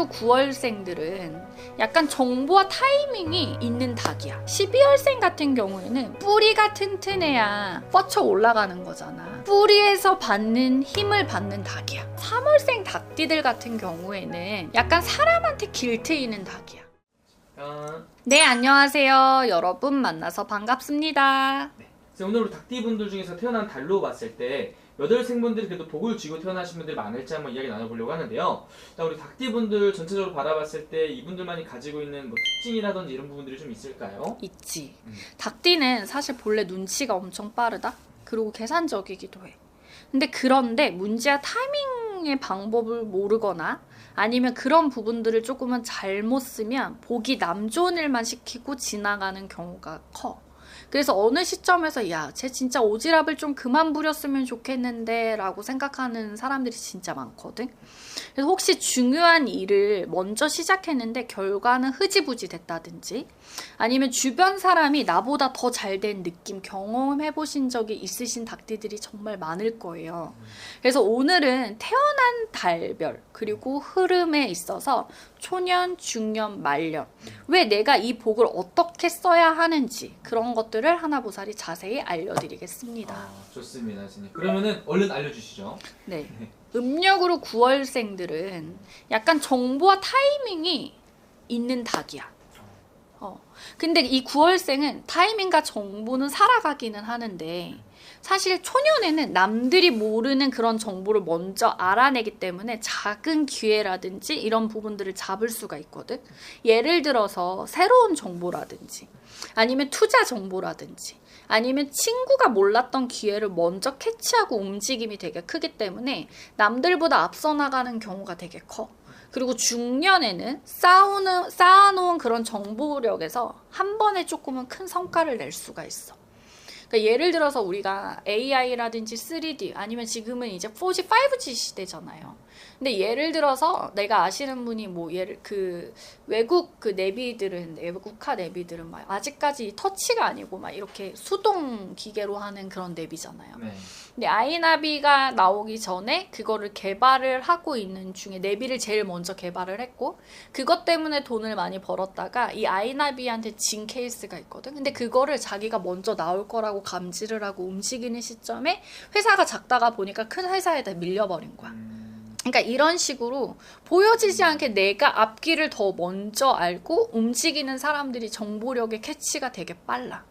음력으로 9월생들은 약간 정보와 타이밍이 있는 닭이야. 12월생 같은 경우에는 뿌리가 튼튼해야 뻗쳐 올라가는 거잖아. 뿌리에서 받는 힘을 받는 닭이야. 3월생 닭띠들 같은 경우에는 약간 사람한테 길트이는 닭이야. 네, 안녕하세요. 여러분 만나서 반갑습니다. 네. 오늘 우리 닭띠분들 중에서 태어난 달로 봤을 때 몇 월 생분들이 그래도 복을 쥐고 태어나신 분들이 많을지 한번 이야기 나눠보려고 하는데요. 자, 우리 닭띠분들 전체적으로 바라봤을 때 이분들만이 가지고 있는 뭐 특징이라든지 이런 부분들이 좀 있을까요? 있지. 닭띠는 사실 본래 눈치가 엄청 빠르다. 그리고 계산적이기도 해. 그런데 문제야 타이밍의 방법을 모르거나 아니면 그런 부분들을 조금은 잘못 쓰면 복이 남 좋은 일만 시키고 지나가는 경우가 커. 그래서 어느 시점에서 야, 쟤 진짜 오지랖을 좀 그만 부렸으면 좋겠는데 라고 생각하는 사람들이 진짜 많거든. 그래서 혹시 중요한 일을 먼저 시작했는데 결과는 흐지부지 됐다든지 아니면 주변 사람이 나보다 더 잘 된 느낌 경험해 보신 적이 있으신 닭띠들이 정말 많을 거예요. 그래서 오늘은 태어난 달별 그리고 흐름에 있어서 초년, 중년, 말년 왜 내가 이 복을 어떻게 써야 하는지 그런 것들을 하나보살이 자세히 알려드리겠습니다. 좋습니다, 선생님. 그러면은 얼른 알려주시죠. 네. 음력으로 9월생들은 약간 정보와 타이밍이 있는 닭이야. 근데 이 9월생은 타이밍과 정보는 살아가기는 하는데 사실 초년에는 남들이 모르는 그런 정보를 먼저 알아내기 때문에 작은 기회라든지 이런 부분들을 잡을 수가 있거든. 예를 들어서 새로운 정보라든지 아니면 투자 정보라든지 아니면 친구가 몰랐던 기회를 먼저 캐치하고 움직임이 되게 크기 때문에 남들보다 앞서 나가는 경우가 되게 커. 그리고 중년에는 쌓아놓은 그런 정보력에서 한 번에 조금은 큰 성과를 낼 수가 있어. 그러니까 예를 들어서 우리가 AI라든지 3D 아니면 지금은 이제 4G, 5G 시대잖아요. 근데 예를 들어서 내가 아시는 분이 뭐 외국 내비들은 외국화 내비들은 막 아직까지 터치가 아니고 막 이렇게 수동 기계로 하는 그런 내비잖아요. 네. 근데 아이나비가 나오기 전에 그거를 개발을 하고 있는 중에 내비를 제일 먼저 개발을 했고 그것 때문에 돈을 많이 벌었다가 이 아이나비한테 진 케이스가 있거든. 근데 그거를 자기가 먼저 나올 거라고 감지를 하고 움직이는 시점에 회사가 작다가 보니까 큰 회사에다 밀려버린 거야. 그러니까 이런 식으로 보여지지 않게 내가 앞길을 더 먼저 알고 움직이는 사람들이 정보력의 캐치가 되게 빨라.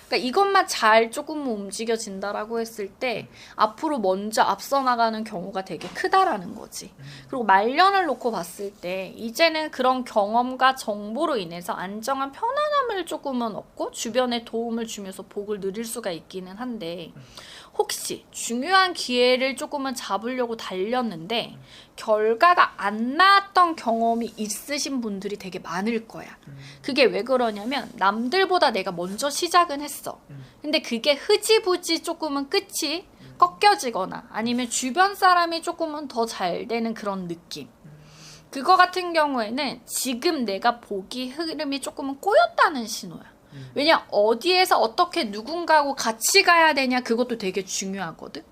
그러니까 이것만 잘 조금 움직여진다라고 했을 때 앞으로 먼저 앞서 나가는 경우가 되게 크다라는 거지. 그리고 말년을 놓고 봤을 때 이제는 그런 경험과 정보로 인해서 안정한 편안함을 조금은 얻고 주변에 도움을 주면서 복을 누릴 수가 있기는 한데 혹시 중요한 기회를 조금은 잡으려고 달렸는데 결과가 안 나왔던 경험이 있으신 분들이 되게 많을 거야. 그게 왜 그러냐면 남들보다 내가 먼저 시작은 했어. 근데 그게 흐지부지 조금은 끝이 꺾여지거나 아니면 주변 사람이 조금은 더 잘 되는 그런 느낌. 그거 같은 경우에는 지금 내가 보기 흐름이 조금은 꼬였다는 신호야. 왜냐 어디에서 어떻게 누군가하고 같이 가야 되냐 그것도 되게 중요하거든.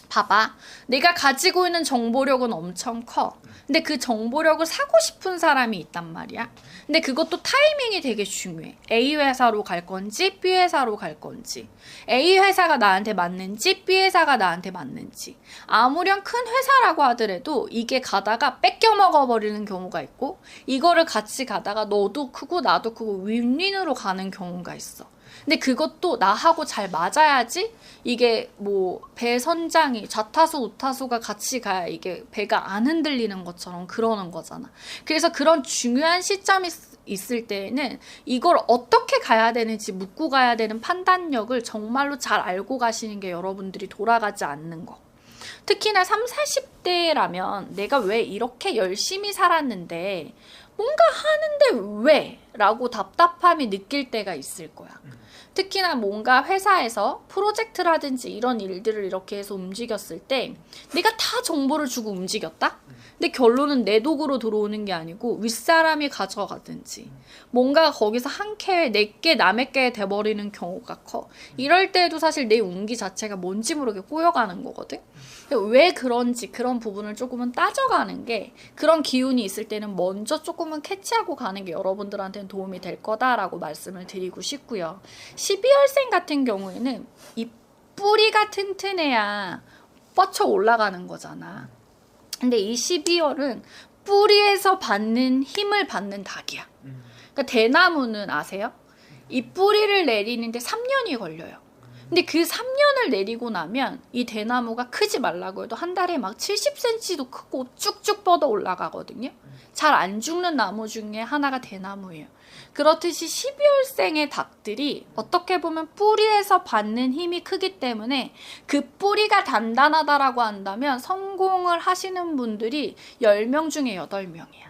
봐봐. 내가 가지고 있는 정보력은 엄청 커. 근데 그 정보력을 사고 싶은 사람이 있단 말이야. 근데 그것도 타이밍이 되게 중요해. A 회사로 갈 건지 B 회사로 갈 건지 A 회사가 나한테 맞는지 B 회사가 나한테 맞는지 아무렴 큰 회사라고 하더라도 이게 가다가 뺏겨 먹어버리는 경우가 있고 이거를 같이 가다가 너도 크고 나도 크고 윈윈으로 가는 경우가 있어. 근데 그것도 나하고 잘 맞아야지 이게 뭐 배 선장이 좌타수 우타수가 같이 가야 이게 배가 안 흔들리는 것처럼 그러는 거잖아. 그래서 그런 중요한 시점이 있을 때에는 이걸 어떻게 가야 되는지 묻고 가야 되는 판단력을 정말로 잘 알고 가시는 게 여러분들이 돌아가지 않는 거. 특히나 30, 40대라면 내가 왜 이렇게 열심히 살았는데 뭔가 하는데 왜? 라고 답답함이 느낄 때가 있을 거야. 특히나 뭔가 회사에서 프로젝트라든지 이런 일들을 이렇게 해서 움직였을 때 내가 다 정보를 주고 움직였다? 근데 결론은 내 독으로 들어오는 게 아니고 윗사람이 가져가든지 뭔가 거기서 한 캐, 내게 남의 게 돼버리는 경우가 커. 이럴 때에도 사실 내 운기 자체가 뭔지 모르게 꼬여가는 거거든. 왜 그런지 그런 부분을 조금은 따져가는 게, 그런 기운이 있을 때는 먼저 조금은 캐치하고 가는 게 여러분들한테는 도움이 될 거다라고 말씀을 드리고 싶고요. 12월생 같은 경우에는 이 뿌리가 튼튼해야 뻗쳐 올라가는 거잖아. 근데 이 12월은 뿌리에서 받는 힘을 받는 닭이야. 그러니까 대나무는 아세요? 이 뿌리를 내리는데 3년이 걸려요. 근데 그 3년을 내리고 나면 이 대나무가 크지 말라고 해도 한 달에 막 70cm도 크고 쭉쭉 뻗어 올라가거든요. 잘 안 죽는 나무 중에 하나가 대나무예요. 그렇듯이 12월생의 닭들이 어떻게 보면 뿌리에서 받는 힘이 크기 때문에 그 뿌리가 단단하다라고 한다면 성공을 하시는 분들이 10명 중에 8명이야.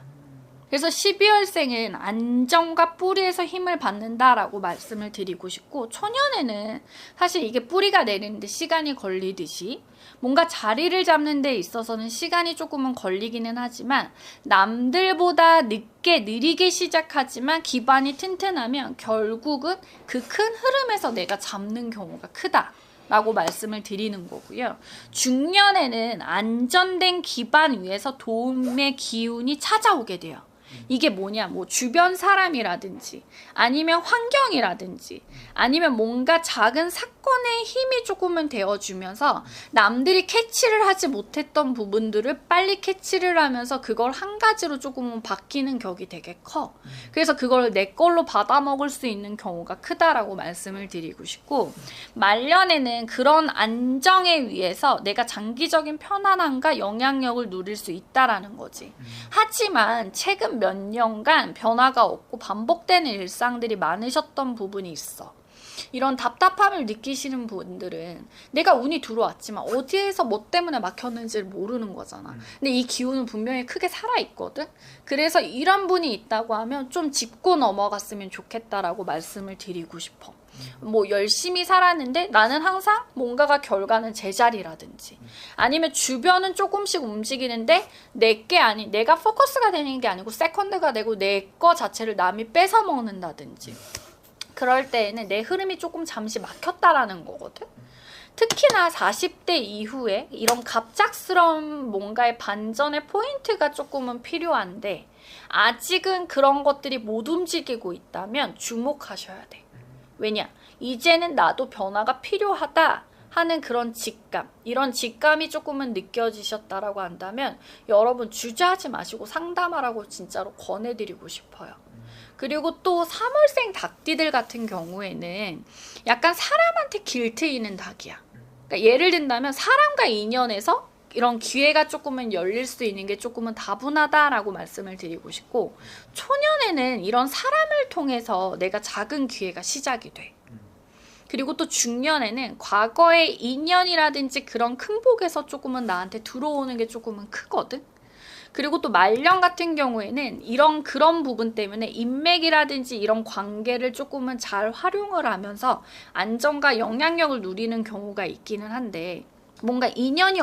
그래서 12월생은 안정과 뿌리에서 힘을 받는다라고 말씀을 드리고 싶고, 초년에는 사실 이게 뿌리가 내리는데 시간이 걸리듯이 뭔가 자리를 잡는 데 있어서는 시간이 조금은 걸리기는 하지만 남들보다 늦게 느리게 시작하지만 기반이 튼튼하면 결국은 그 큰 흐름에서 내가 잡는 경우가 크다 라고 말씀을 드리는 거고요. 중년에는 안전된 기반 위에서 도움의 기운이 찾아오게 돼요. 이게 뭐냐, 뭐 주변 사람이라든지 아니면 환경이라든지 아니면 뭔가 작은 사건의 힘이 조금은 되어주면서 남들이 캐치를 하지 못했던 부분들을 빨리 캐치를 하면서 그걸 한 가지로 조금은 바뀌는 격이 되게 커. 그래서 그걸 내 걸로 받아먹을 수 있는 경우가 크다라고 말씀을 드리고 싶고, 말년에는 그런 안정에 의해서 내가 장기적인 편안함과 영향력을 누릴 수 있다라는 거지. 하지만 최근 몇 년간 변화가 없고 반복되는 일상들이 많으셨던 부분이 있어. 이런 답답함을 느끼시는 분들은 내가 운이 들어왔지만 어디에서 뭐 때문에 막혔는지를 모르는 거잖아. 근데 이 기운은 분명히 크게 살아있거든. 그래서 이런 분이 있다고 하면 좀 짚고 넘어갔으면 좋겠다라고 말씀을 드리고 싶어. 뭐 열심히 살았는데 나는 항상 뭔가가 결과는 제자리라든지 아니면 주변은 조금씩 움직이는데 내가 포커스가 되는 게 아니고 세컨드가 되고 내 거 자체를 남이 뺏어 먹는다든지, 그럴 때에는 내 흐름이 조금 잠시 막혔다라는 거거든. 특히나 40대 이후에 이런 갑작스러운 뭔가의 반전의 포인트가 조금은 필요한데 아직은 그런 것들이 못 움직이고 있다면 주목하셔야 돼. 왜냐? 이제는 나도 변화가 필요하다 하는 그런 직감, 이런 직감이 조금은 느껴지셨다라고 한다면 여러분 주저하지 마시고 상담하라고 진짜로 권해드리고 싶어요. 그리고 또 3월생 닭띠들 같은 경우에는 약간 사람한테 길트이는 닭이야. 그러니까 예를 든다면 사람과 인연에서 이런 기회가 조금은 열릴 수 있는 게 조금은 다분하다라고 말씀을 드리고 싶고, 초년에는 이런 사람을 통해서 내가 작은 기회가 시작이 돼. 그리고 또 중년에는 과거의 인연이라든지 그런 큰 복에서 조금은 나한테 들어오는 게 조금은 크거든. 그리고 또 말년 같은 경우에는 그런 부분 때문에 인맥이라든지 이런 관계를 조금은 잘 활용을 하면서 안정과 영향력을 누리는 경우가 있기는 한데, 뭔가 인연이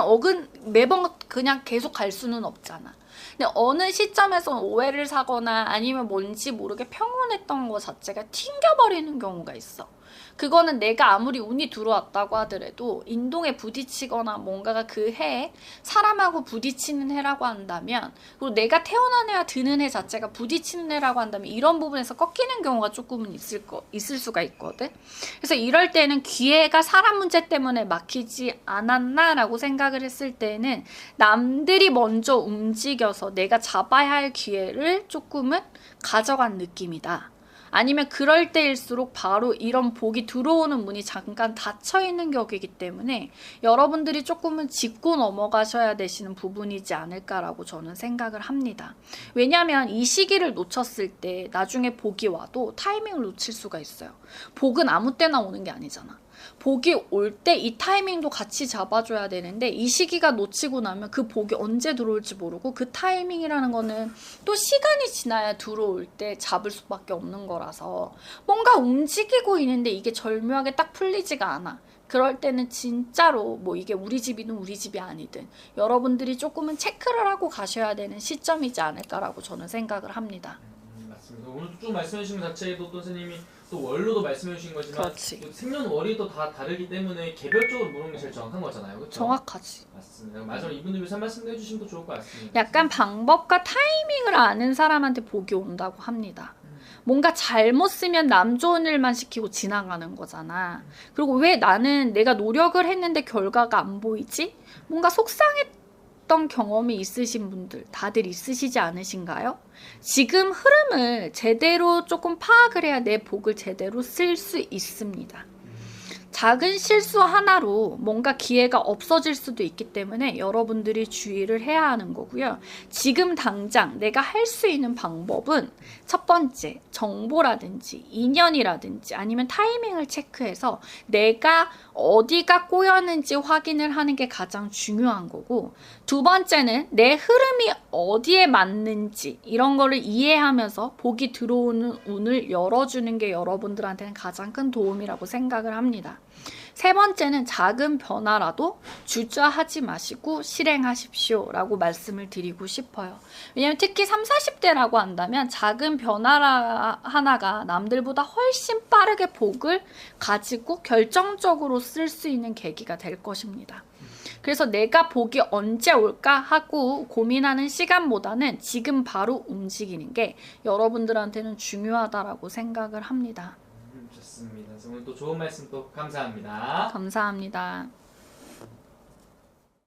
매번 그냥 계속 갈 수는 없잖아. 근데 어느 시점에서 오해를 사거나 아니면 뭔지 모르게 평온했던 거 자체가 튕겨버리는 경우가 있어. 그거는 내가 아무리 운이 들어왔다고 하더라도 인동에 부딪히거나 뭔가가 그 해에 사람하고 부딪히는 해라고 한다면, 그리고 내가 태어난 해와 드는 해 자체가 부딪히는 해라고 한다면 이런 부분에서 꺾이는 경우가 조금은 있을 수가 있거든. 그래서 이럴 때는 기회가 사람 문제 때문에 막히지 않았나라고 생각을 했을 때는 남들이 먼저 움직여서 내가 잡아야 할 기회를 조금은 가져간 느낌이다. 아니면 그럴 때일수록 바로 이런 복이 들어오는 문이 잠깐 닫혀있는 격이기 때문에 여러분들이 조금은 짚고 넘어가셔야 되시는 부분이지 않을까라고 저는 생각을 합니다. 왜냐하면 이 시기를 놓쳤을 때 나중에 복이 와도 타이밍을 놓칠 수가 있어요. 복은 아무 때나 오는 게 아니잖아. 복이 올 때 이 타이밍도 같이 잡아줘야 되는데 이 시기가 놓치고 나면 그 복이 언제 들어올지 모르고 그 타이밍이라는 거는 또 시간이 지나야 들어올 때 잡을 수밖에 없는 거라서 뭔가 움직이고 있는데 이게 절묘하게 딱 풀리지가 않아. 그럴 때는 진짜로 뭐 이게 우리 집이든 우리 집이 아니든 여러분들이 조금은 체크를 하고 가셔야 되는 시점이지 않을까라고 저는 생각을 합니다. 맞습니다. 오늘 쭉 말씀해 주신 것 자체에도 또 선생님이 또 월로도 말씀해 주신 거지만 그렇지. 생년월일도 다 다르기 때문에 개별적으로 물어보는 게 제일 정확한 거잖아요. 그렇죠? 정확하지. 맞습니다. 마지막으로 이분들 위해서 한 말씀 해주시면 또 좋을 것 같습니다. 약간 방법과 타이밍을 아는 사람한테 복이 온다고 합니다. 뭔가 잘못 쓰면 남 좋은 일만 시키고 지나가는 거잖아. 그리고 왜 나는 내가 노력을 했는데 결과가 안 보이지? 뭔가 속상했던 경험이 있으신 분들 다들 있으시지 않으신가요? 지금 흐름을 제대로 조금 파악을 해야 내 복을 제대로 쓸 수 있습니다. 작은 실수 하나로 뭔가 기회가 없어질 수도 있기 때문에 여러분들이 주의를 해야 하는 거고요. 지금 당장 내가 할 수 있는 방법은 첫 번째, 정보라든지 인연이라든지 아니면 타이밍을 체크해서 내가 어디가 꼬였는지 확인을 하는 게 가장 중요한 거고, 두 번째는 내 흐름이 어디에 맞는지 이런 거를 이해하면서 복이 들어오는 운을 열어주는 게 여러분들한테는 가장 큰 도움이라고 생각을 합니다. 세 번째는 작은 변화라도 주저하지 마시고 실행하십시오 라고 말씀을 드리고 싶어요. 왜냐면 특히 30, 40대라고 한다면 작은 변화 하나가 남들보다 훨씬 빠르게 복을 가지고 결정적으로 쓸 수 있는 계기가 될 것입니다. 그래서 내가 복이 언제 올까 하고 고민하는 시간보다는 지금 바로 움직이는 게 여러분들한테는 중요하다라고 생각을 합니다. 좋습니다. 오늘 또 좋은 말씀 또 감사합니다. 감사합니다.